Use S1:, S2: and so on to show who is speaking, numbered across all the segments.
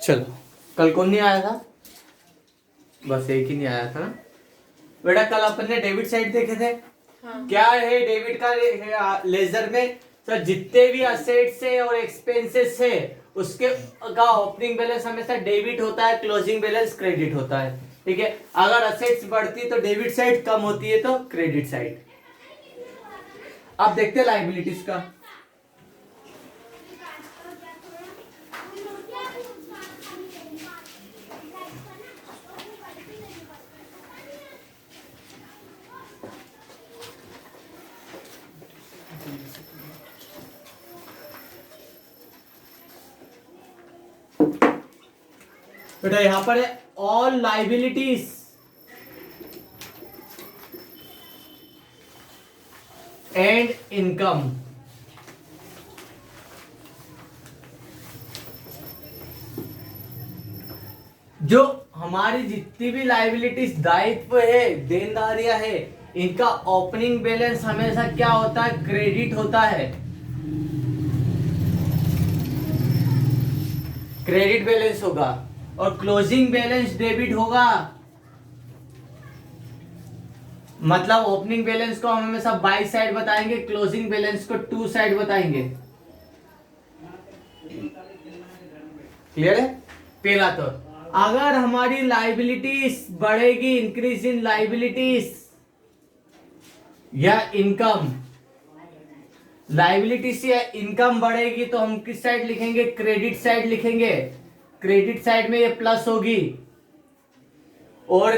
S1: चलो, कल कौन नहीं आया था? बस एक ही नहीं आया था ना बेटा। कल अपन ने डेबिट साइड देखे थे। हाँ। क्या है डेबिट का लेजर में? तो जितने भी असेट्स है और एक्सपेंसेस है उसके का ओपनिंग बैलेंस हमेशा डेबिट होता है, क्लोजिंग बैलेंस क्रेडिट होता है। ठीक है, अगर असेट्स बढ़ती है तो डेबिट साइड, कम होती है तो क्रेडिट साइड। अब देखते हैं लायबिलिटीज का। बेटा यहां पर है ऑल लाइबिलिटीज एंड इनकम। जो हमारी जितनी भी लाइबिलिटीज, दायित्व है, देनदारियां है, इनका ओपनिंग बैलेंस हमेशा क्या होता है? क्रेडिट होता है। क्रेडिट बैलेंस होगा और क्लोजिंग बैलेंस डेबिट होगा। मतलब ओपनिंग बैलेंस को हम हमेशा बाई साइड बताएंगे, क्लोजिंग बैलेंस को टू साइड बताएंगे। क्लियर है? पहला तो अगर हमारी लाइबिलिटीज बढ़ेगी, इंक्रीज इन लाइबिलिटीज या इनकम, लाइबिलिटीज या इनकम बढ़ेगी तो हम किस साइड लिखेंगे? क्रेडिट साइड लिखेंगे। क्रेडिट साइड में ये प्लस होगी। और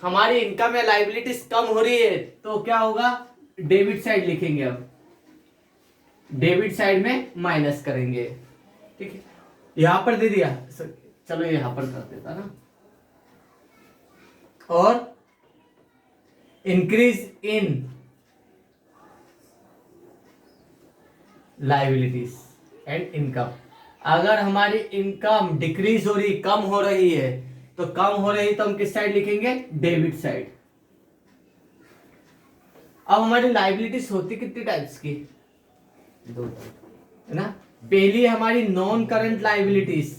S1: हमारी इनकम या लाइबिलिटीज कम हो रही है तो क्या होगा? डेबिट साइड लिखेंगे। अब डेबिट साइड में माइनस करेंगे। ठीक है, यहां पर दे दिया, चलो यहां पर कर देता ना। और increase in liabilities and income. अगर हमारी इनकम डिक्रीज हो रही, कम हो रही है, तो कम हो रही तो हम किस साइड लिखेंगे? Debit side. अब हमारी लाइबिलिटीज होती कितनी टाइप्स की? दो है ना। पहली हमारी नॉन करंट लाइबिलिटीज।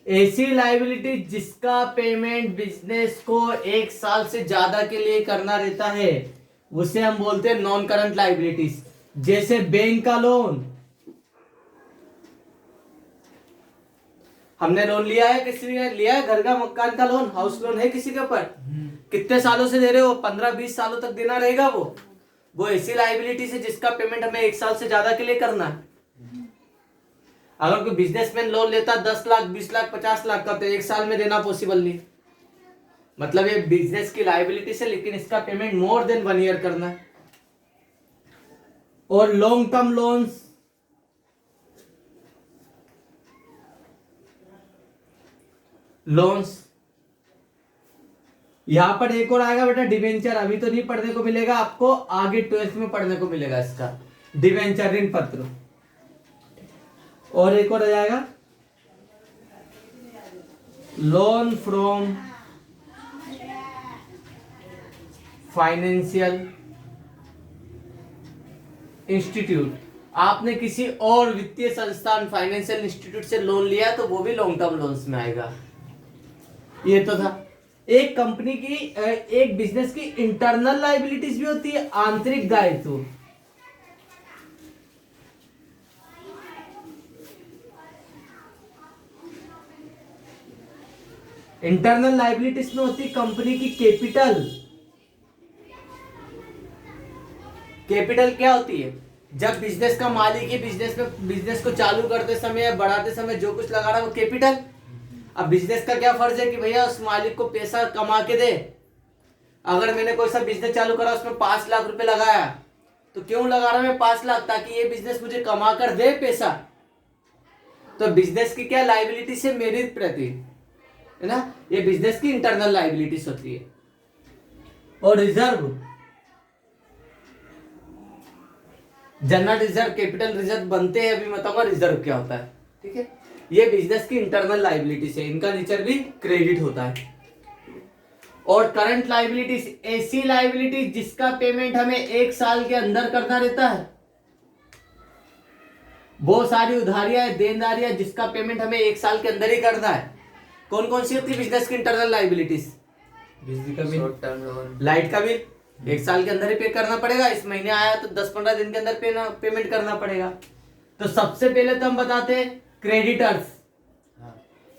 S1: ऐसी लाइबिलिटी जिसका पेमेंट बिजनेस को 1 साल से ज्यादा के लिए करना रहता है, उसे हम बोलते हैं नॉन करंट लाइबिलिटीज। जैसे बैंक का लोन, हमने लोन लिया है, किसी ने लिया है? घर का मकान का लोन, हाउस लोन है किसी के ऊपर? कितने सालों से दे रहे हो? 15-20 सालों तक देना रहेगा। वो ऐसी लाइबिलिटी है जिसका पेमेंट हमें 1 साल से ज्यादा के लिए करना है। अगर कोई बिजनेसमैन लोन लेता 10 लाख, 20 लाख, 50 लाख का, तो 1 साल में देना पॉसिबल नहीं। मतलब ये बिजनेस की लाइबिलिटी है, लेकिन इसका पेमेंट मोर देन 1 ईयर करना है। और लॉन्ग टर्म लोन्स, यहां पर एक और आएगा बेटा डिवेंचर। अभी तो नहीं पढ़ने को मिलेगा आपको, आगे 12th में पढ़ने को मिलेगा इसका। डिवेंचर, ऋण पत्र। और एक और आ जाएगा लोन फ्रॉम फाइनेंशियल इंस्टीट्यूट। आपने किसी और वित्तीय संस्थान, फाइनेंशियल इंस्टीट्यूट से लोन लिया तो वो भी लॉन्ग टर्म लोन्स में आएगा। ये तो था। एक कंपनी की, एक बिजनेस की इंटरनल लाइबिलिटीज भी होती है, आंतरिक दायित्व। इंटरनल लाइबिलिटीज में होती है कंपनी की कैपिटल। कैपिटल क्या होती है? जब बिजनेस का मालिक ही बिजनेस को चालू करते समय या बढ़ाते समय जो कुछ लगा रहा है वो कैपिटल। अब बिजनेस का क्या फर्ज है कि भैया उस मालिक को पैसा कमा के दे। अगर मैंने कोई सा बिजनेस चालू करा, उसमें 5 लाख रुपए लगाया, तो क्यों लगा रहा मैं 5 लाख? ताकि ये बिजनेस मुझे कमा कर दे पैसा। तो बिजनेस की क्या लाइबिलिटी से मेरी प्रति, है ना, ये बिजनेस की इंटरनल लाइबिलिटीज होती है। और reserve, general reserve, capital reserve बनते हैं, अभी मैं बताऊंगा रिजर्व क्या होता है। ठीक है, ये बिजनेस की इंटरनल लाइबिलिटीज है, इनका नेचर भी क्रेडिट होता है। और करंट लाइबिलिटीज ऐसी लाइबिलिटीज जिसका पेमेंट हमें 1 साल के अंदर करना रहता है। बहुत सारी उधारियां देनदारियां जिसका पेमेंट हमें 1 साल के अंदर ही करना है। कौन कौन सी होती है बिजनेस की इंटरनल लाइबिलिटीज?
S2: बिजली का bill, short term loan,
S1: light का बिल 1 साल के अंदर ही पे करना पड़ेगा। इस महीने आया तो 10-15 दिन के अंदर पेमेंट करना पड़ेगा। तो सबसे पहले तो हम बताते हैं क्रेडिटर्स,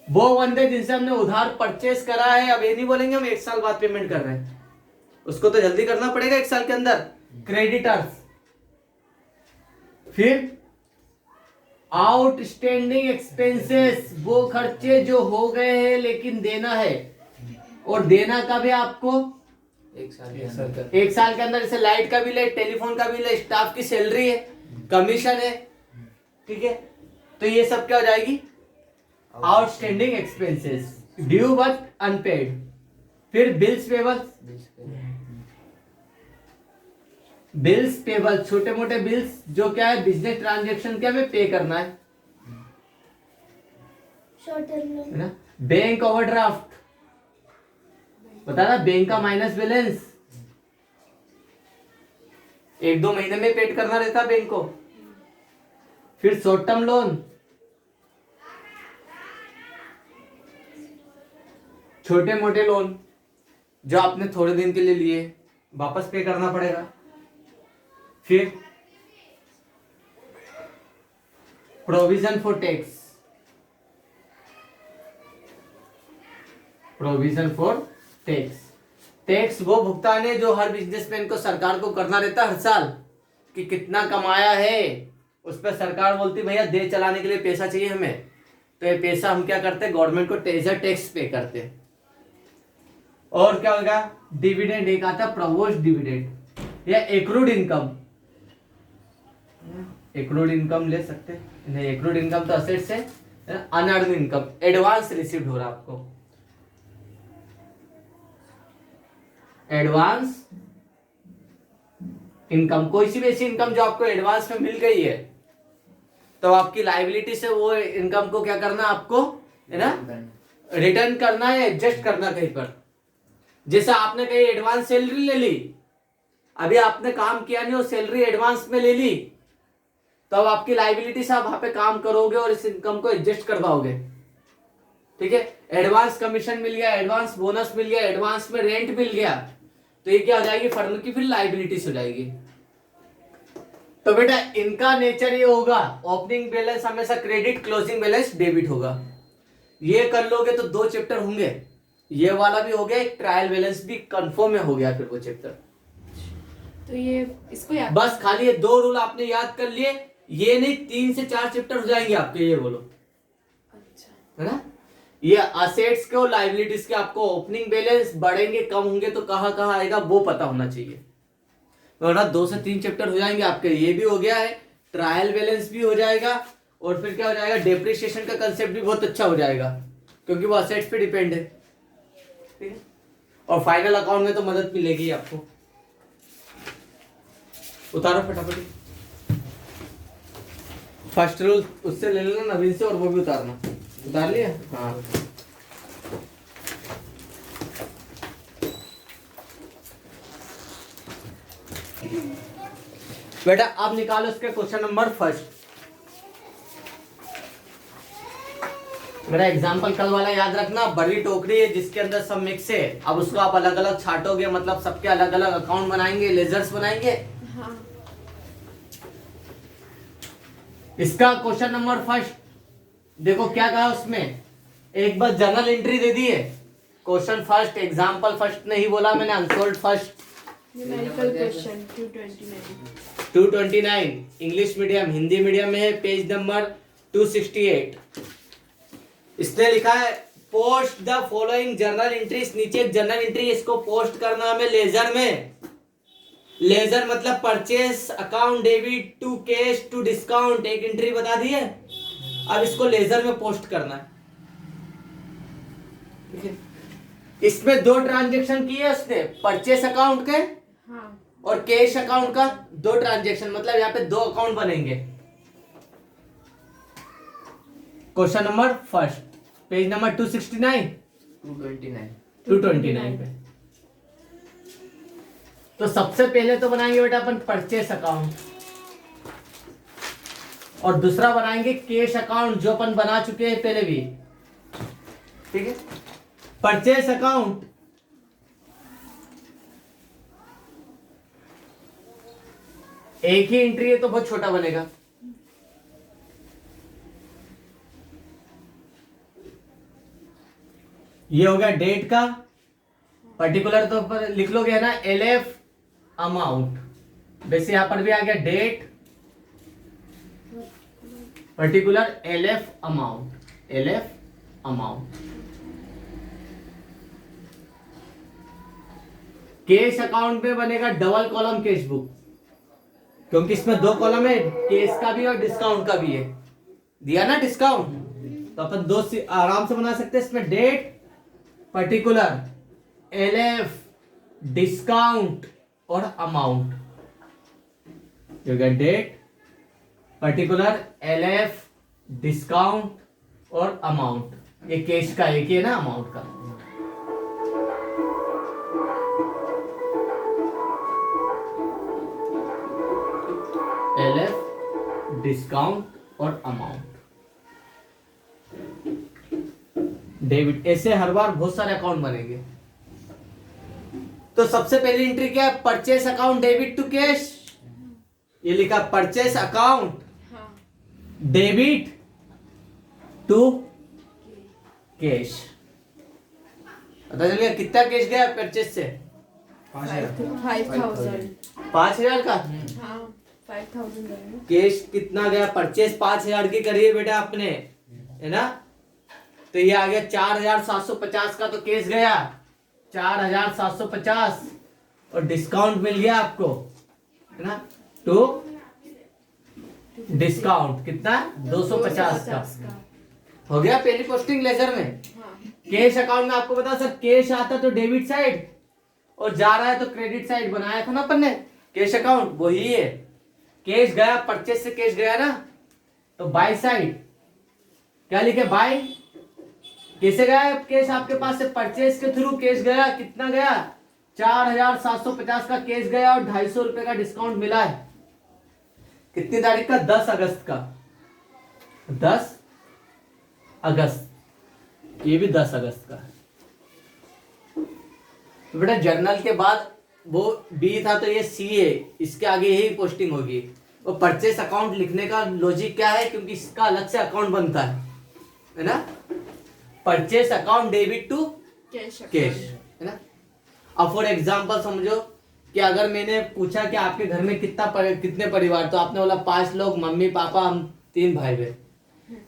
S1: वो बंदे जिनसे हमने उधार परचेस करा है। अब ये नहीं बोलेंगे हम 1 साल बाद पेमेंट कर रहे हैं, उसको तो जल्दी करना पड़ेगा 1 साल के अंदर। क्रेडिटर्स, फिर आउटस्टैंडिंग एक्सपेंसेस, वो खर्चे जो हो गए हैं लेकिन देना है, और देना कब है आपको?
S2: 1 साल
S1: एक साल के अंदर। जैसे लाइट का बिल है, टेलीफोन का बिल है, स्टाफ की सैलरी है, कमीशन है, ठीक है। तो ये सब क्या हो जाएगी? Outstanding expenses, due but unpaid. फिर बिल्स पेबल, बिल्स पेबल छोटे मोटे बिल्स जो क्या है बिजनेस ट्रांजेक्शन के हमें पे करना है ना। बैंक ओवरड्राफ्ट, बता ना, बैंक का माइनस बैलेंस 1-2 महीने में पेड करना रहता है बैंक को। फिर शॉर्ट टर्म लोन, छोटे मोटे लोन जो आपने थोड़े दिन के लिए लिए, वापस पे करना पड़ेगा। फिर provision for tax, provision for tax, tax वो भुगतान है जो हर बिजनेसमैन को सरकार को करना रहता है हर साल, कि कितना कमाया है उस पर सरकार बोलती भैया दे चलाने के लिए पैसा चाहिए हमें, तो ये पैसा हम क्या करते हैं, गवर्नमेंट को टैक्स पे करते हैं। और क्या होगा? डिविडेंड, एक आता है प्रवोस्ट डिविडेंड या एक्रूड इनकम। एक्रूड इनकम ले सकते हैं, नहीं एक्रूड इनकम तो असेट से, अनअर्न इनकम, एडवांस रिसीव्ड हो रहा आपको, एडवांस इनकम, कोई सी भी ऐसी इनकम जो आपको एडवांस में मिल गई है, तो आपकी लाइबिलिटी से वो इनकम को क्या करना आपको, है ना, रिटर्न करना है, एडजस्ट करना कहीं पर। जैसे आपने कहीं एडवांस सैलरी ले ली, अभी आपने काम किया नहीं और सैलरी एडवांस में ले ली, तो अब आपकी लाइबिलिटी से आप वहां पे काम करोगे और इस इनकम को एडजस्ट करवाओगे, ठीक है। एडवांस कमीशन मिल गया, एडवांस बोनस मिल गया, एडवांस में रेंट मिल गया, तो ये क्या हो जाएगी, फर्म की फिर लाइबिलिटीज हो जाएगी। तो बेटा इनका नेचर ये होगा, ओपनिंग बैलेंस हमेशा क्रेडिट, क्लोजिंग बैलेंस डेबिट होगा। ये कर लोगे तो 2 चैप्टर होंगे, ये वाला भी हो गया, एक ट्रायल बैलेंस भी कंफर्म में हो गया फिर वो चैप्टर।
S3: तो ये इसको याद,
S1: बस खाली ये 2 रूल आपने याद कर लिए, ये नहीं 3 से 4 चैप्टर हो जाएंगे आपके, ये बोलो,
S3: अच्छा
S1: है ना। ये असेट्स के और लाइबिलिटीज के आपको ओपनिंग बैलेंस बढ़ेंगे कम होंगे तो कहाँ कहाँ आएगा वो पता होना चाहिए, वरना 2 से 3 चैप्टर हो जाएंगे आपके। ये भी हो गया है, ट्रायल बैलेंस भी हो जाएगा, और फिर क्या हो जाएगा, डेप्रिसिएशन का कंसेप्ट भी बहुत अच्छा हो जाएगा, क्योंकि वो असेट्स पे डिपेंड है, ठीक है। और फाइनल अकाउंट में तो मदद मिलेगी आपको। उतारो फटाफट, फर्स्ट रूल उससे ले लेना नवीन से, और वो भी उतारना। उतार लिया? हाँ। बेटा अब निकालो इसके क्वेश्चन नंबर फर्स्ट। मेरा एग्जाम्पल कल वाला याद रखना, बड़ी टोकरी है जिसके अंदर सब मिक्स है, अब उसको आप अलग अलग छाटोगे, मतलब सबके अलग अलग अकाउंट बनाएंगे, लेजर्स बनाएंगे।
S3: हाँ।
S1: इसका क्वेश्चन नंबर फर्स्ट देखो क्या कहा उसमें, एक बार जर्नल एंट्री दे दी है, क्वेश्चन फर्स्ट, एग्जाम्पल फर्स्ट नहीं बोला मैंने, unsold first.
S3: Numerical question 229,
S1: 229 English medium, Hindi medium में है, पेज नंबर 268। इसने लिखा है post the following journal entries, नीचे एक जर्नल एंट्री, इसको पोस्ट करना हमें लेजर में। लेजर मतलब purchase account, debit to cash to discount, एक एंट्री बता दी है, अब इसको लेजर में पोस्ट करना है, ठीक है। इसमें 2 ट्रांजेक्शन किए उसने, परचेस अकाउंट के
S3: हाँ,
S1: और कैश अकाउंट का 2 ट्रांजेक्शन, मतलब यहाँ पे 2 अकाउंट बनेंगे। Question number first, page number 269
S2: 229
S1: 229 पे तो सबसे पहले तो बनाएंगे बेटा अपन परचेस अकाउंट, और दूसरा बनाएंगे कैश अकाउंट जो अपन बना चुके हैं पहले भी। ठीक है, परचेस अकाउंट एक ही एंट्री है तो बहुत छोटा बनेगा। ये हो गया डेट का, पर्टिकुलर तो पर लिख लोगे ना एलएफ अमाउंट, वैसे यहां पर भी आ गया date particular LF amount, LF amount. Cash account में बनेगा डबल कॉलम कैश बुक, क्योंकि इसमें दो कॉलम है, कैश का भी और डिस्काउंट का भी है, दिया ना डिस्काउंट, तो अपन दो आराम से बना सकते हैं। इसमें डेट पर्टिकुलर एलएफ डिस्काउंट और amount, date particular LF discount और अमाउंट, ये कैश का एक ही है ना अमाउंट का। एलएफ डिस्काउंट और अमाउंट, डेबिट, ऐसे हर बार बहुत सारे अकाउंट बनेंगे। तो सबसे पहली एंट्री क्या है, purchase account debit to cash, ये लिखा परचेस अकाउंट
S3: हाँ
S1: डेबिट टू कैश। पता चल गया कितना कैश गया परचेस से,
S3: 5,000
S1: 5,000 का।
S3: हाँ 5,000 रहेगा।
S1: कैश कितना गया, परचेस 5,000 की करिए बेटा आपने, है ना, तो ये आ गया 4,750 का तो कैश गया 4,750, और डिस्काउंट मिल गया आपको, है ना, टू डिस्काउंट कितना 250 का हो गया पहली पोस्टिंग लेजर में।
S3: हाँ
S1: कैश अकाउंट में आपको बता सर, कैश आता तो डेबिट साइड और जा रहा है तो क्रेडिट साइड, बनाया था ना अपन ने कैश अकाउंट, वही है। कैश गया, परचेस से कैश गया ना, तो बाय साइड क्या लिखे, बाय, कैसे गया कैश आपके पास से, परचेस के थ्रू कैश गया, कितना गया 4,750 का कैश गया और 250 रुपए का डिस्काउंट मिला है। कितनी तारीख का, 10 अगस्त का, 10 अगस्त, ये भी 10 अगस्त का। तो बेटा जर्नल के बाद वो बी था तो ये सी है, इसके आगे यही पोस्टिंग होगी। और परचेस अकाउंट लिखने का लॉजिक क्या है, क्योंकि इसका अलग से अकाउंट बनता है ना, purchase account debit to
S3: cash
S1: cash, है ना। अब फॉर एग्जांपल समझो कि अगर मैंने पूछा कि आपके घर में कितने परिवार, तो आपने बोला 5 लोग, मम्मी पापा हम 3 भाई बहन,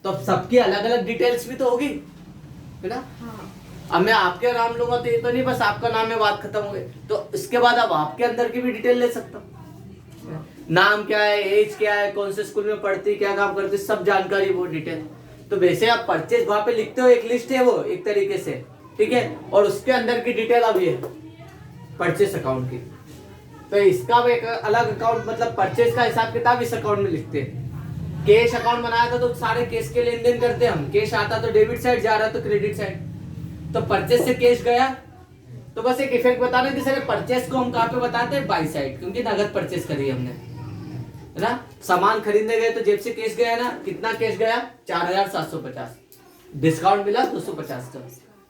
S1: तो अब सबकी अलग अलग डिटेल्स भी तो होगी, है ना।
S3: हाँ
S1: अब मैं आपके नाम लूंगा तो ये तो नहीं बस आपका नाम है, बात खत्म हो गई, तो इसके बाद अब आपके अंदर की भी डिटेल ले सकता हूँ, नाम क्या है, एज क्या है, कौन से स्कूल में पढ़ती, क्या काम करती, सब जानकारी वो डिटेल। तो वैसे आप परचेज वहां पे लिखते हो, एक लिस्ट है वो एक तरीके से, ठीक है, और उसके अंदर की डिटेल अब ये परचेस अकाउंट की, तो इसका भी एक अलग अकाउंट, मतलब परचेज का हिसाब किताब इस अकाउंट में लिखते हैं। कैश अकाउंट बनाया था तो सारे कैश के लेन देन करते हम, कैश आता तो डेबिट साइड, जा रहा तो क्रेडिट साइड, तो परचेस से कैश गया तो बस एक इफेक्ट बताने कि सर परचेस को हम कहाँ पे बताते हैं, बाई साइड, क्योंकि नगद परचेस करी हमने, है ना। सामान खरीदने गए तो जेब से कैश गया ना, कितना कैश गया 4,750, डिस्काउंट मिला 250 का,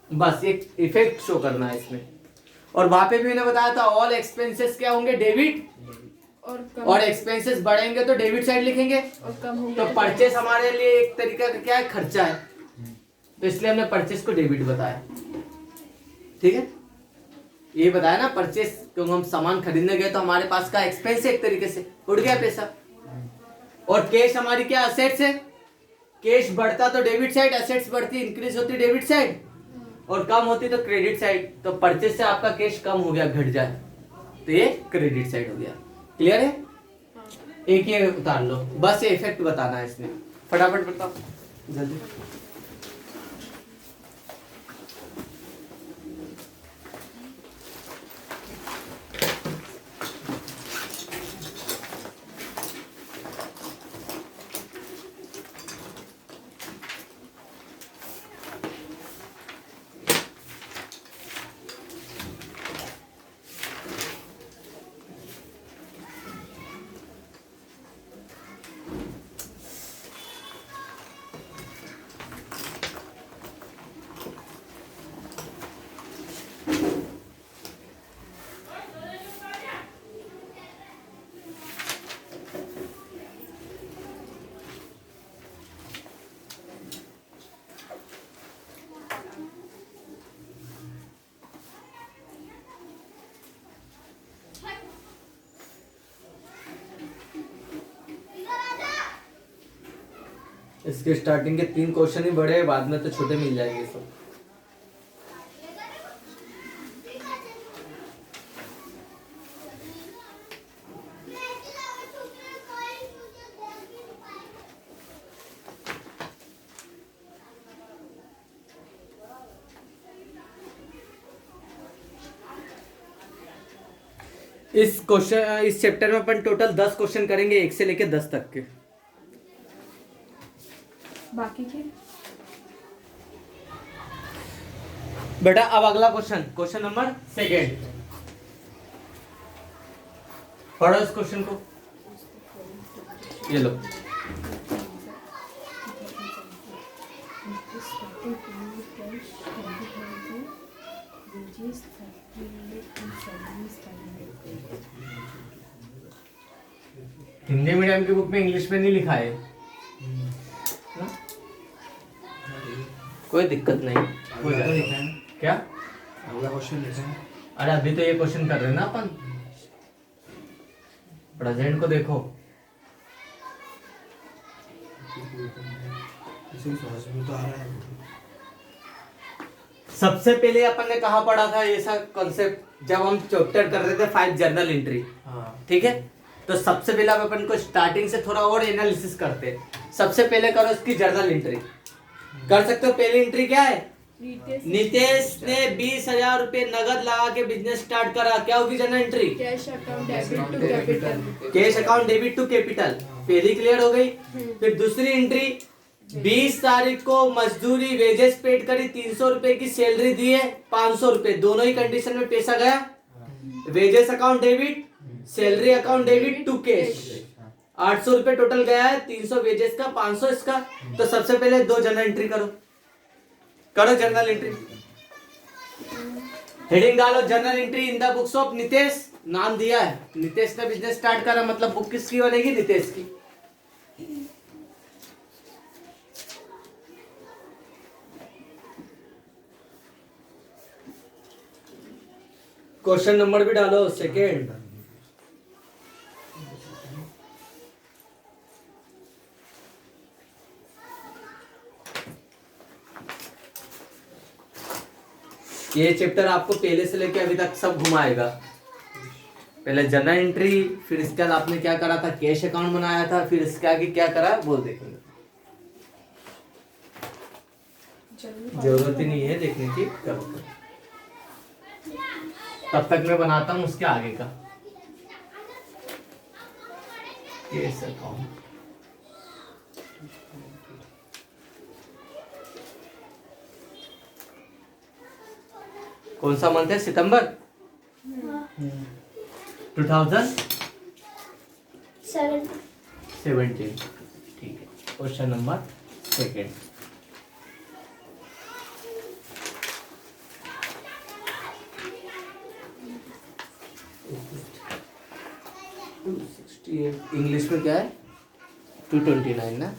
S1: बस एक इफेक्ट शो करना है इसमें। और वहां पे भी मैंने बताया था ऑल एक्सपेंसेस क्या होंगे, डेबिट, और एक्सपेंसेस बढ़ेंगे तो डेबिट साइड लिखेंगे,
S3: और कम हो
S1: तो
S3: गया
S1: परचेस हमारे लिए एक तरीका का क्या है, खर्चा है, तो इसलिए हमने परचेस को डेबिट बताया, ठीक है। ये बताया ना परचेस, क्योंकि हम सामान खरीदने गए तो हमारे पास का एक्सपेंस है, एक तरीके से उड़ गया पैसा। और कैश हमारी क्या असेट्स है, कैश बढ़ता तो डेबिट साइड, असेट्स बढ़ती इंक्रीज होती डेबिट साइड, और कम होती तो क्रेडिट साइड, तो परचेस से आपका कैश कम हो गया, घट जाए, तो ये क्रेडिट साइड हो गया। क्लियर है, एक ये उतार लो, बस ये इफेक्ट बताना है इसमें, फटाफट बताओ जल्दी। इसके स्टार्टिंग के 3 क्वेश्चन ही बड़े हैं, बाद में तो छोटे मिल जाएंगे सब। इस चैप्टर में अपन टोटल 10 क्वेश्चन करेंगे, 1 से लेकर 10 तक के।
S3: बाकी के
S1: बेटा अब अगला क्वेश्चन नंबर 2 पढ़ो इस क्वेश्चन को, ये लो। हिंदी मीडियम की बुक में इंग्लिश में नहीं लिखा है ना? कोई दिक्कत नहीं, हो जाएगा। क्या
S2: अगला क्वेश्चन लिखा है।
S1: अरे अभी तो ये क्वेश्चन कर रहे हैं ना अपन, प्रेजेंट को देखो।
S2: इसे समझ में तो आ रहा है।
S1: सबसे पहले अपन ने कहा पढ़ा था ये सब कॉन्सेप्ट जब हम चैप्टर कर रहे थे 5 जर्नल एंट्री, ठीक है। तो सबसे पहले अब अपन को स्टार्टिंग से थोड़ा और एनालिसिस करते हैं। सबसे पहले करो इसकी जर्नल एंट्री, कर सकते हो। पहली एंट्री क्या है? नितेश ने 20,000 रुपए नगद लगा के बिजनेस स्टार्ट करा। क्या होगी journal entry?
S3: Cash account debit to capital.
S1: Cash account debit to capital, पहली क्लियर हो गई। फिर दूसरी एंट्री, 20 तारीख को मजदूरी वेजेस पेड करी, 300 रुपए की सैलरी दी है, 500 रुपए, दोनों ही कंडीशन में पैसा गया। Wages account debit, salary account debit to cash, 800 रुपए टोटल गया है, 300 वेजेस का, 500 इसका। तो सबसे पहले 2 जर्नल एंट्री करो जर्नल एंट्री। हेडिंग डालो journal entry in the books of Nitesh, नाम दिया है, नितेश ने बिजनेस स्टार्ट करा, मतलब बुक किसकी बनेगी? नितेश की। क्वेश्चन नंबर भी डालो 2। ये चैप्टर आपको पहले से लेके अभी तक सब घुमाएगा। पहले जर्नल एंट्री, फिर इसके बाद आपने क्या करा था? कैश अकाउंट बनाया था, फिर इसके आगे क्या करा वो देखेंगे। जरूरत ही नहीं है देखने की, करो। तब तक मैं बनाता हूँ उसके आगे का कैश अकाउंट। कौन सा मंथ है? सितंबर 2017। ठीक है। Question number 2। इंग्लिश में क्या है? 229 ना।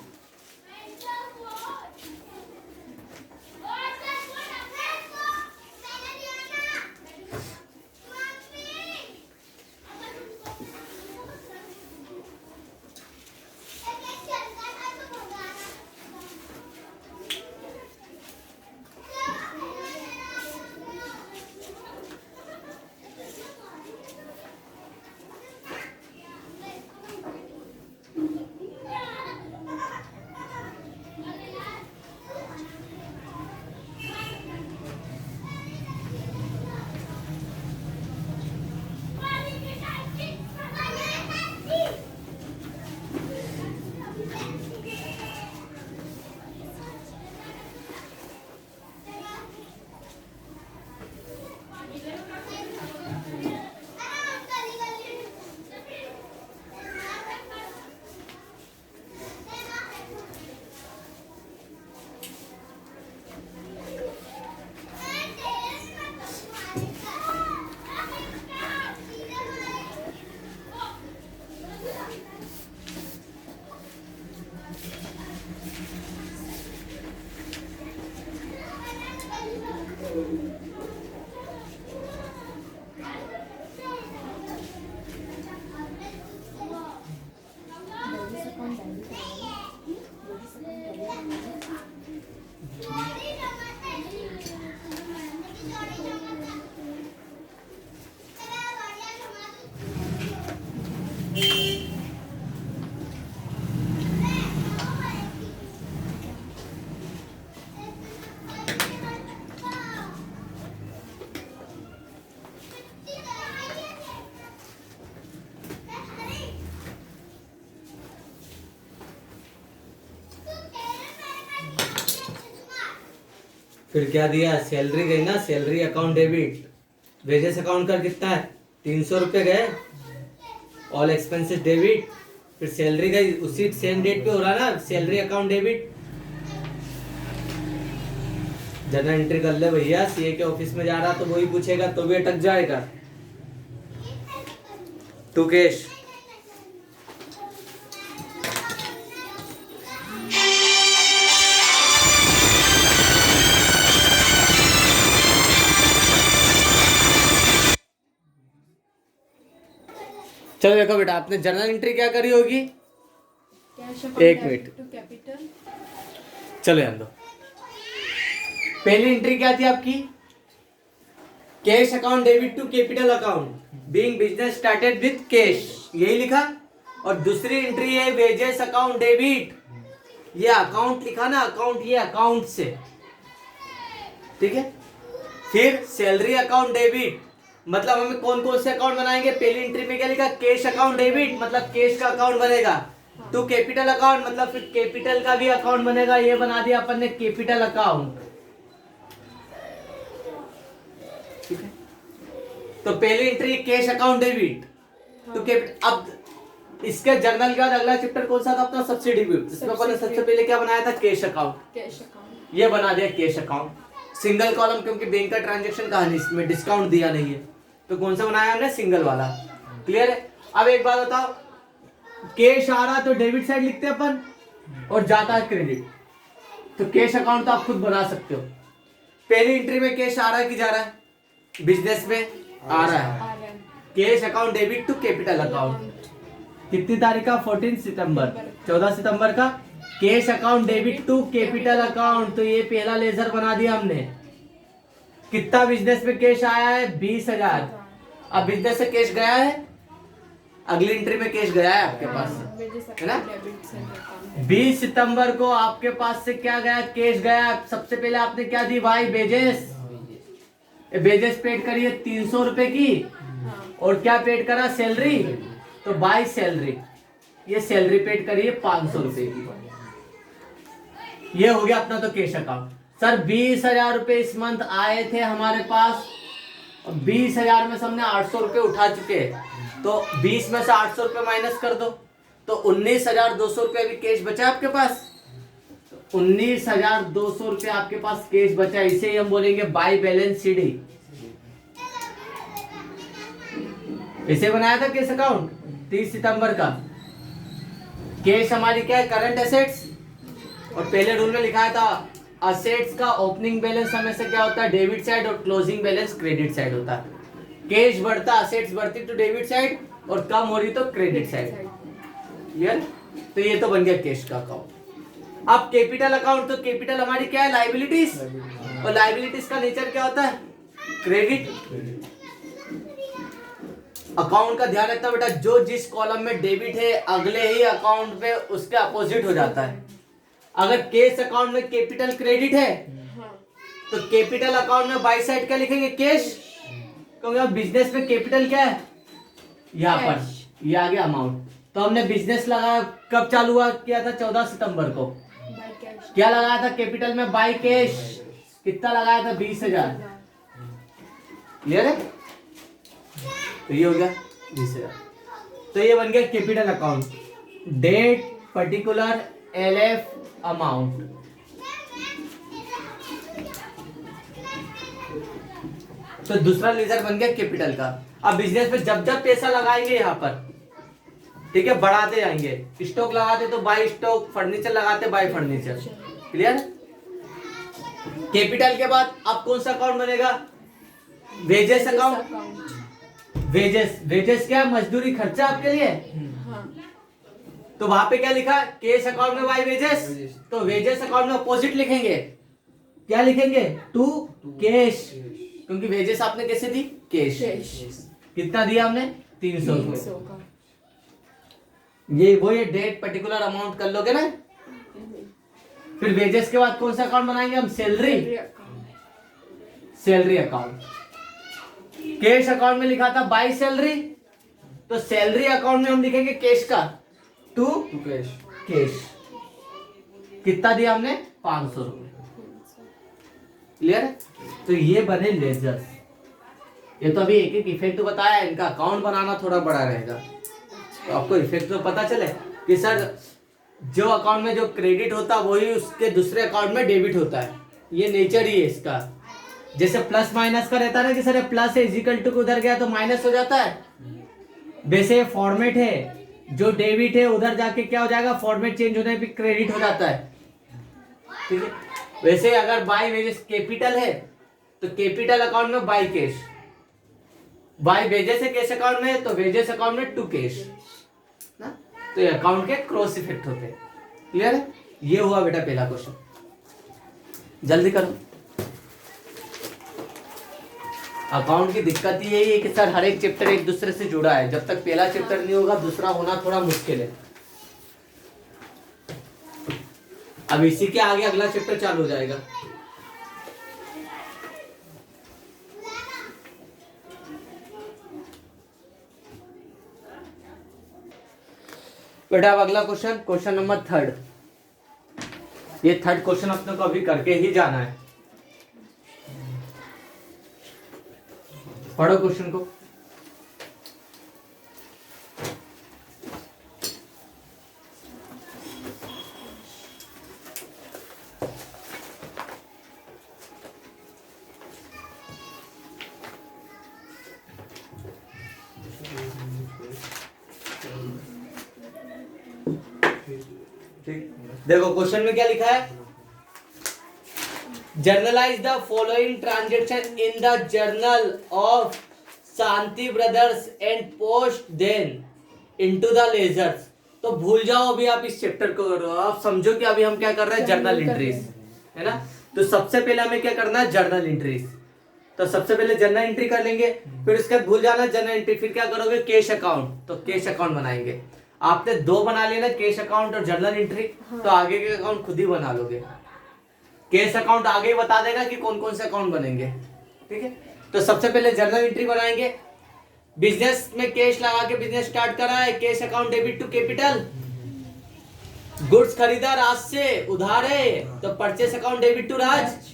S1: फिर क्या दिया, सैलरी गई ना, salary account debit. Wages account का कितना है, 300 रुपये गए, ऑल एक्सपेंसेस डेबिट। फिर सैलरी गई, उसी सेम डेट पे हो रहा ना, salary account debit. General entry कर ले भैया, सीए के ऑफिस में जा रहा तो वही पूछेगा, तो भी अटक जाएगा। तू केश चलो देखो बेटा, आपने जर्नल एंट्री क्या करी होगी,
S3: कैश
S1: एक मिनट।
S3: To capital.
S1: चलो ध्यान दो। पहली एंट्री क्या थी आपकी, cash account debit to capital account, being business started with cash, यही लिखा। और दूसरी एंट्री है वेजेस अकाउंट डेबिट, ये अकाउंट लिखा ना, अकाउंट, ये अकाउंट से, ठीक है। फिर सैलरी अकाउंट डेबिट, मतलब हमें कौन कौन से अकाउंट बनाएंगे, पहली एंट्री में क्या लिखा, कैश अकाउंट डेबिट, मतलब कैश का अकाउंट बनेगा। तो कैपिटल अकाउंट मतलब फिर कैपिटल का भी अकाउंट बनेगा, ये बना दिया अपन ने कैपिटल अकाउंट, ठीक है। तो पहली एंट्री कैश अकाउंट डेबिट तो कैपिटल। अब इसके जर्नल के बाद अगला चैप्टर कौन सा था अपना, सब्सिडी बिल, जिसमें अपन ने सबसे पहले क्या बनाया था, कैश अकाउंट,
S3: कैश अकाउंट।
S1: ये बना दिया कैश अकाउंट, सिंगल कॉलम, क्योंकि बैंक का ट्रांजैक्शन कहा नहीं, इसमें डिस्काउंट दिया नहीं है, तो कौन सा बनाया हमने, सिंगल वाला। क्लियर है। अब एक बात बताओ, कैश आ रहा तो डेबिट साइड लिखते हैं अपन, और जाता है क्रेडिट, तो कैश अकाउंट तो आप खुद बना सकते हो। पहली एंट्री में कैश आ रहा है कि जा रहा है, बिजनेस में आ रहा है,
S3: आ रहा है।
S1: Cash account debit to capital account. कितनी तारीख का, 14 सितंबर, 14 सितंबर का cash account debit to capital account, तो ये पहला लेजर बना दिया हमने। कितना बिजनेस में कैश आया है, 20,000। अब बिजनेस से कैश गया है, अगली एंट्री में कैश गया है आपके पास, है ना। 20 सितंबर को आपके पास से क्या गया, कैश गया। सबसे पहले आपने क्या दी भाई, बेजेस, बेजेस पेड करी है 300 रुपए की, और क्या पेड करा, सैलरी, तो बाय सैलरी, ये सैलरी पेड करी है 500 रुपए की, ये हो गया अपना तो कैश अकाउंट। सर 20,000 रुपए इस मंथ आए थे हमारे पास, 20,000 में से हमने 800 रुपए उठा चुके हैं, तो 20 में से 800 रुपए माइनस कर दो, तो 19,200 रुपए अभी कैश बचा आपके पास, 19,200 रुपए आपके पास कैश बचा। इसे ही हम बोलेंगे बाय बैलेंस सीडी। इसे बनाया था कैश अकाउंट 30 सितंबर का। कैश हमारी क्या है, करंट एसेट्स, और पहले रूल में लिखाया था असेट्स का ओपनिंग बैलेंस हमेशा क्या होता है, डेबिट साइड, और क्लोजिंग बैलेंस क्रेडिट साइड होता है। कैश बढ़ता, असेट्स बढ़ती तो डेबिट साइड, और कम हो रही तो क्रेडिट साइड। क्लियर। तो ये तो बन गया कैश का अकाउंट। अब कैपिटल अकाउंट, तो कैपिटल हमारी क्या है, लायबिलिटीज, और लायबिलिटीज का नेचर क्या होता है, क्रेडिट। अकाउंट का ध्यान रखना बेटा, जो जिस कॉलम में डेबिट है अगले ही अकाउंट पे उसके अपोजिट हो जाता है। अगर कैश अकाउंट में कैपिटल क्रेडिट है, तो कैपिटल अकाउंट में बाई साइड क्या लिखेंगे, कैश, क्योंकि बिजनेस में कैपिटल क्या है, यहाँ पर ये आ गया अमाउंट। तो हमने बिजनेस लगाया, कब चालू हुआ किया था, 14 सितंबर को। क्या लगाया था कैपिटल में, बाई कैश, कितना लगाया था, 20,000। क्लियर है। तो ये हो गया 20,000, तो ये बन गया capital account. Date particular LF amount, तो दूसरा लेजर बन गया कैपिटल का। अब बिजनेस में जब जब पैसा लगाएंगे यहाँ पर, ठीक है, बढ़ाते जाएंगे। स्टॉक लगाते तो बाय स्टॉक, फर्नीचर लगाते बाय फर्नीचर। क्लियर। कैपिटल के बाद अब कौन सा अकाउंट बनेगा, वेजेस अकाउंट। वेजेस, वेजेस क्या, मजदूरी खर्चा आपके लिए, तो वहां पे क्या लिखा, कैश अकाउंट में बाय वेजेस, तो वेजेस अकाउंट में अपोजिट लिखेंगे, क्या लिखेंगे, टू कैश, क्योंकि वेजेस आपने कैसे दी, कैश। कितना दिया हमने, 300 रुपए। ये वो ये डेट पर्टिकुलर अमाउंट कर लोगे ना। फिर वेजेस के बाद कौन सा अकाउंट बनाएंगे हम, salary, salary account. Cash account में लिखा था बाय सैलरी, तो सैलरी अकाउंट में हम लिखेंगे कैश का, टू कैश, कैश। कितना दिया हमने, 500 रुपए। क्लियर है? तो ये बने लेजर्स। ये तो अभी एक एक इफेक्ट बताया, इनका अकाउंट बनाना थोड़ा बड़ा रहेगा। तो आपको इफेक्ट तो पता चले कि सर जो अकाउंट में जो क्रेडिट होता है वही उसके दूसरे अकाउंट में डेबिट होता है। ये नेचर ही है इसका। जैसे प्लस माइनस का रहता है ना कि सर प्लस है इजिकल टू उधर गया तो माइनस हो जाता है, वैसे फॉर्मेट है, जो डेबिट है उधर जाके क्या हो जाएगा, फॉर्मेट चेंज होने पे क्रेडिट हो जाता है। ठीक है, वैसे अगर बाय वेजेस कैपिटल है तो कैपिटल अकाउंट में बाय कैश, बाय वेजेस है कैश अकाउंट में, तो वेजेस अकाउंट में टू कैश ना। तो ये अकाउंट के क्रॉस इफेक्ट होते हैं। क्लियर है? ये हुआ बेटा पहला क्वेश्चन, जल्दी करो। अकाउंट की दिक्कत ये है कि सर हर एक चैप्टर एक दूसरे से जुड़ा है, जब तक पहला चैप्टर नहीं होगा दूसरा होना थोड़ा मुश्किल है। अब इसी के आगे अगला चैप्टर चालू हो जाएगा। बेटा अब अगला क्वेश्चन, क्वेश्चन नंबर 3। ये 3rd क्वेश्चन अपने को अभी करके ही जाना है। पढ़ो क्वेश्चन को। ठीक, देखो क्वेश्चन में क्या लिखा है, journalise the following transaction in the journal of Shanti brothers and post then into the ledgers. तो भूल जाओ अभी आप इस चैप्टर को, आप समझो कि अभी हम क्या कर रहे हैं, जर्नल एंट्रीज है ना। तो सबसे पहले हमें क्या करना है, जर्नल एंट्रीज। तो सबसे पहले जर्नल एंट्री कर लेंगे, फिर उसके बाद भूल जाना जर्नल एंट्री, फिर क्या करोगे, कैश अकाउंट। तो कैश अकाउंट बनाएंगे। आपने 2 बना लिया ना, कैश अकाउंट और जर्नल एंट्री, तो आगे के अकाउंट खुद ही बना लोगे। कैश अकाउंट आगे ही बता देगा कि कौन कौन से अकाउंट बनेंगे। ठीक है, तो सबसे पहले जर्नल एंट्री बनाएंगे। बिजनेस में कैश लगा के बिजनेस स्टार्ट करा है, cash account debit to capital. Goods खरीदा राज से, उधार है, तो purchase account debit to Raj.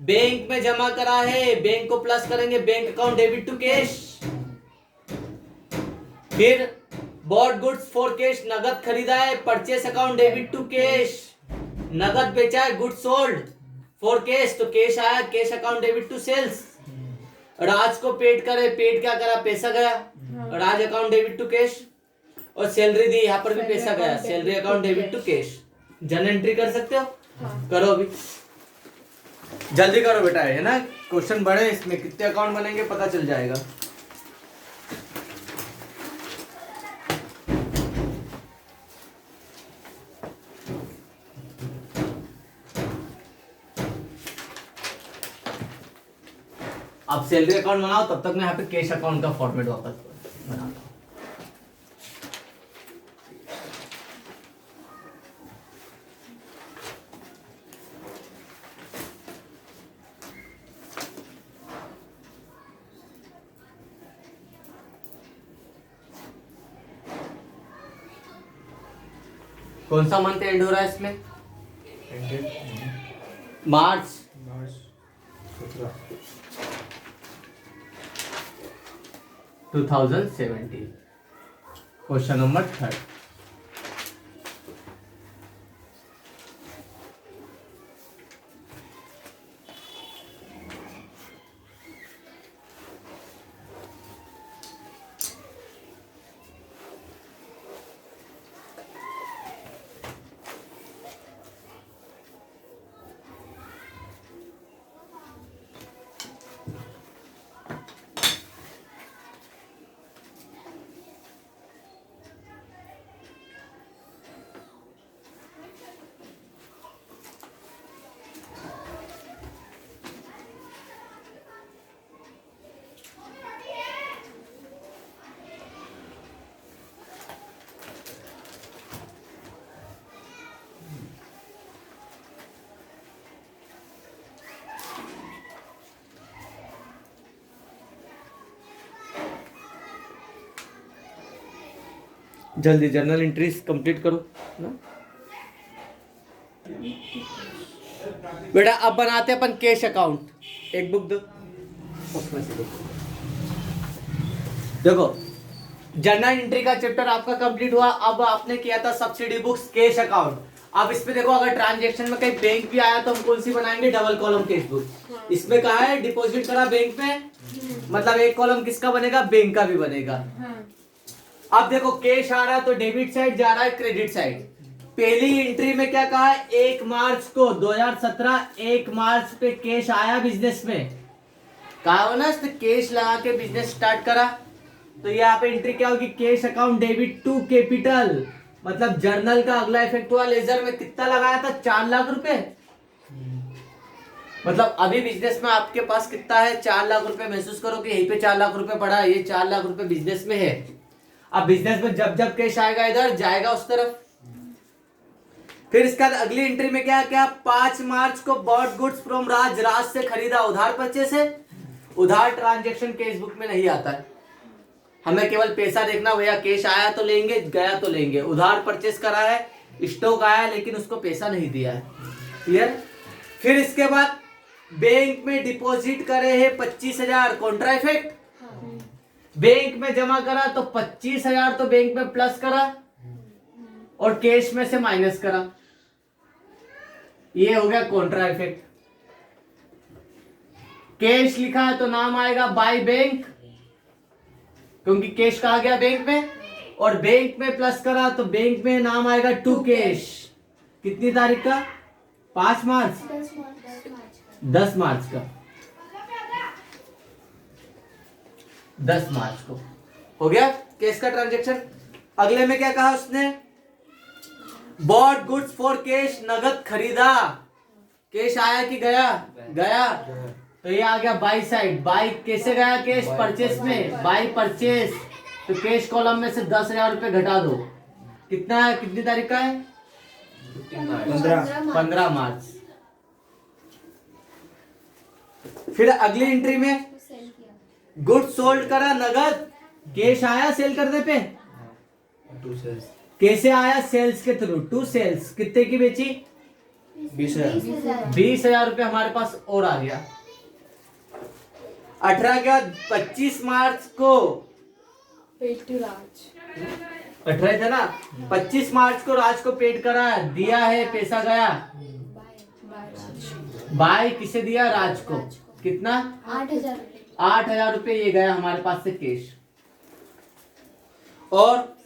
S1: Bank में जमा करा है, बैंक को प्लस करेंगे, bank account debit to cash. फिर बॉट गुड्स फॉर कैश, नगद खरीदा है, purchase account debit to cash. नगद बेचा है, गुड्स सोल्ड फॉर कैश, तो कैश आया, cash account debit to sales. Raj को पेड करे, पेड क्या करा, पैसा गया, Raj account debit to cash. और सैलरी दी, यहाँ पर भी पैसा गया, salary account debit to cash. Journal entry कर सकते हो, करो अभी जल्दी करो बेटा, है ना। क्वेश्चन बड़े, इसमें कितने अकाउंट बनेंगे पता चल जाएगा। आप सैलरी अकाउंट बनाओ, तब तक मैं यहाँ पे कैश अकाउंट का फॉर्मेट वापस बनाता हूँ। कौन सा मंथ एंड हो रहा है इसमें, मार्च
S2: 17
S1: 2017। Question number 3। जल्दी जर्नल एंट्रीज कंप्लीट करो ना। बेटा अब बनाते हैं अपन कैश अकाउंट। एक बुक दो, उसमें से देखो जर्नल एंट्री का चैप्टर आपका कंप्लीट हुआ। अब आपने किया था सब्सिडी बुक्स कैश अकाउंट। अब इसमें देखो अगर ट्रांजैक्शन में कहीं बैंक भी आया तो हम कौन सी बनाएंगे, डबल कॉलम कैश बुक। इसमें कहा है डिपॉजिट करा बैंक में, मतलब एक कॉलम किसका बनेगा, बैंक का भी बनेगा। अब देखो कैश आ रहा है तो डेबिट साइड जा रहा है क्रेडिट साइड। पहली एंट्री में क्या कहा है, 1 मार्च को 2017 1 मार्च पे कैश आया बिजनेस में। कहा हो ना तो कैश लगा के बिजनेस स्टार्ट करा, तो यहाँ पे एंट्री क्या होगी, cash account debit to capital. मतलब जर्नल का अगला इफेक्ट हुआ, लेजर में कितना लगाया था, 4 लाख रुपए। मतलब अभी बिजनेस में आपके पास कितना है, 4 लाख रुपए। महसूस करो कि यहीं पे 4 लाख रुपए पड़ा है, ये 4 लाख रुपए बिजनेस में है। अब बिजनेस में जब जब कैश आएगा इधर जाएगा उस तरफ। फिर इसके बाद अगली एंट्री में क्या क्या, 5 मार्च को बॉट गुड्स फ्रॉम राज, राज से खरीदा, उधार परचेस है। उधार ट्रांजैक्शन कैश बुक में नहीं आता है, हमें केवल पैसा देखना, भैया कैश आया तो लेंगे, गया तो लेंगे। उधार परचेस करा है, स्टॉक आया लेकिन उसको पैसा नहीं दिया है। क्लियर। फिर इसके बाद बैंक में डिपॉजिट करे है 25,000, कॉन्ट्रा इफेक्ट। बैंक में जमा करा तो 25,000 तो बैंक में प्लस करा और कैश में से माइनस करा, ये हो गया कॉन्ट्रा इफेक्ट। कैश लिखा है तो नाम आएगा बाय बैंक, क्योंकि कैश कहा गया बैंक में, और बैंक में प्लस करा तो बैंक में नाम आएगा टू कैश। कितनी तारीख का, 5 मार्च 10 मार्च का, 10 मार्च को हो गया कैश का ट्रांजैक्शन। अगले में क्या कहा उसने, बॉट गुड्स फॉर कैश, नगद खरीदा। कैश आया कि गया, गया, तो ये आ गया बाई साइड। बाई कैसे गया, कैश परचेस में, बाई परचेस। तो कैश कॉलम में से 10,000 रुपए घटा दो, कितना है, कितनी तारीख का है, 15 मार्च। फिर अगली एंट्री में गुड सोल्ड करा, नगद, कैश आया सेल करने पे, कैसे आया, सेल्स के थ्रू, टू सेल्स। कितने की बेची, 20,000 रुपए हमारे पास और आ गया। 18 के बाद 25 मार्च को
S3: पेड टू राज,
S1: 18 था ना, 25 मार्च को राज को पेड करा, दिया है, पैसा गया,
S3: बाय राज,
S1: बाय किसे दिया, राज को। कितना, 8,000 रुपए ये गया हमारे पास से कैश। और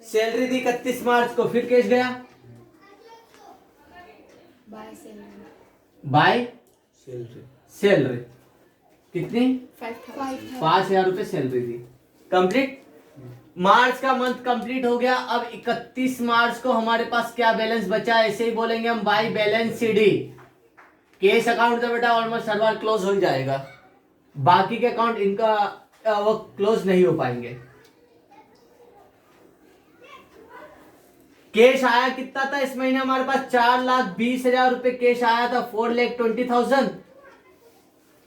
S1: सैलरी दी 31 मार्च को, फिर कैश गया, बाय सैलरी कितनी, 5,000 रुपए सैलरी दी। कंप्लीट, मार्च का मंथ कंप्लीट हो गया। अब 31 मार्च को हमारे पास क्या बैलेंस बचा, ऐसे ही बोलेंगे हम by balance CD. Cash account तो बेटा ऑलमोस्ट हर बार क्लोज हो ही जाएगा, बाकी के अकाउंट इनका वो क्लोज नहीं हो पाएंगे। कैश आया कितना था इस महीने हमारे पास, 4,20,000 रुपए कैश आया था, 4,20,000।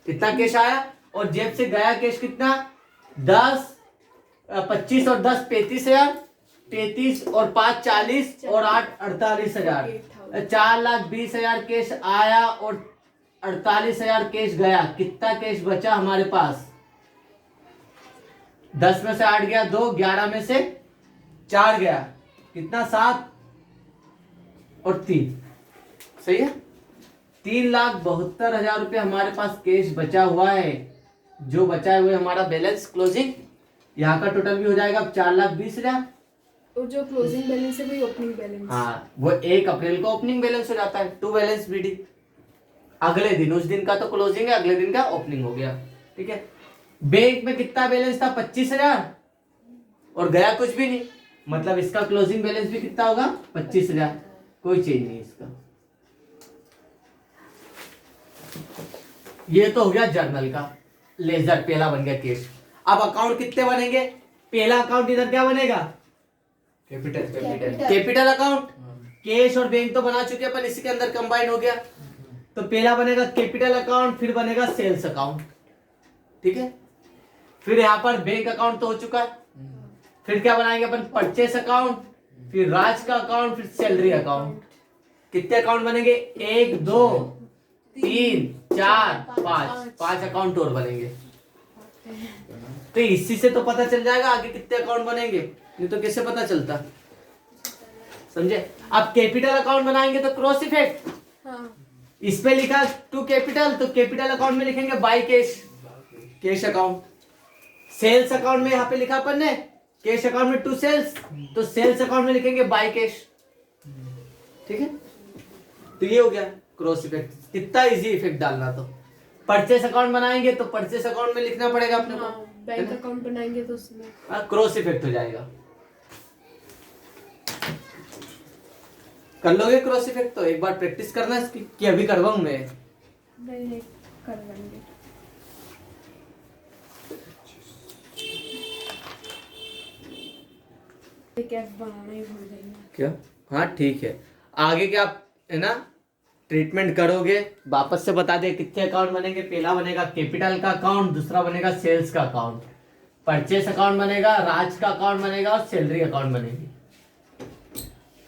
S1: कितना कैश आया, और जेब से गया कैश कितना, 25 और 10 35,000, 33 और 5 40 और 8 48,000। 4,20,000 कैश आया और 48,000 कैश गया। कितना कैश बचा हमारे पास, 10 में से 8 गया, 2, 11 में से 4 गया, कितना, 7 और 3, सही है। 3,72,000 रुपए हमारे पास कैश बचा हुआ है। जो बचा हुआ है हमारा बैलेंस क्लोजिंग, यहाँ का टोटल भी हो जाएगा 4,20,000।
S3: और जो क्लोजिंग बैलेंस है वही ओपनिंग बैलेंस,
S1: हाँ वो 1 अप्रैल को ओपनिंग बैलेंस हो जाता है, टू बैलेंस बीडी। अगले दिन, उस दिन का तो क्लोजिंग है, अगले दिन का ओपनिंग हो गया, ठीक है। बैंक में कितना बैलेंस था, 25,000, और गया कुछ भी नहीं, मतलब इसका क्लोजिंग बैलेंस भी कितना होगा, 25,000, कोई चेंज नहीं इसका। ये तो हो गया जर्नल का, लेजर पहला बन गया कैश। अब अकाउंट कितने बनेंगे, पहला अकाउंट इधर क्या बनेगा, कैपिटल अकाउंट। कैश और बैंक तो बना चुके अपन, इसी के अंदर कंबाइन हो गया। तो पहला बनेगा कैपिटल अकाउंट, फिर बनेगा सेल्स अकाउंट, ठीक है। फिर यहाँ पर बैंक अकाउंट तो हो चुका है, फिर क्या बनाएंगे अपन, परचेस अकाउंट, फिर राज का अकाउंट, फिर सैलरी अकाउंट। कितने अकाउंट बनेंगे, 1 2 3 4 5 5 अकाउंट और बनेंगे। तो इसी से तो पता चल जाएगा आगे कितने अकाउंट बनेंगे, नहीं तो कैसे पता चलता, समझे। अब कैपिटल अकाउंट बनाएंगे तो क्रॉस इफेक्ट,
S3: हाँ
S1: इस पे लिखा टू कैपिटल तो कैपिटल अकाउंट में लिखेंगे by cash, cash account. Sales account में यहाँ पे लिखा अपन ने कैश अकाउंट में टू सेल्स, तो सेल्स अकाउंट में लिखेंगे बाय कैश, ठीक है। तो ये हो गया क्रॉस इफेक्ट, कितना इजी इफेक्ट डालना। तो परचेस अकाउंट बनाएंगे तो परचेस अकाउंट में लिखना पड़ेगा अपने को,
S3: बैंक अकाउंट बनाएंगे तो उसमें
S1: क्रॉस इफेक्ट हो जाएगा। कर लोगे क्रॉस इफेक्ट, तो एक बार प्रैक्टिस करना इसकी, कि अभी करवाऊं मैं।
S3: नहीं कर लेंगे। कैप बनाना ही भूल जाएंगे
S1: क्या, हाँ ठीक है। आगे क्या आप है ना ट्रीटमेंट करोगे, वापस से बता दे कितने अकाउंट बनेंगे। पहला बनेगा कैपिटल का अकाउंट, दूसरा बनेगा सेल्स का अकाउंट, परचेस अकाउंट बनेगा, राज का अकाउंट बनेगा और सैलरी अकाउंट बनेगी।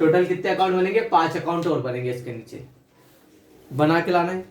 S1: टोटल कितने अकाउंट बनेंगे, 5 अकाउंट और बनेंगे इसके नीचे, बना के लाना है।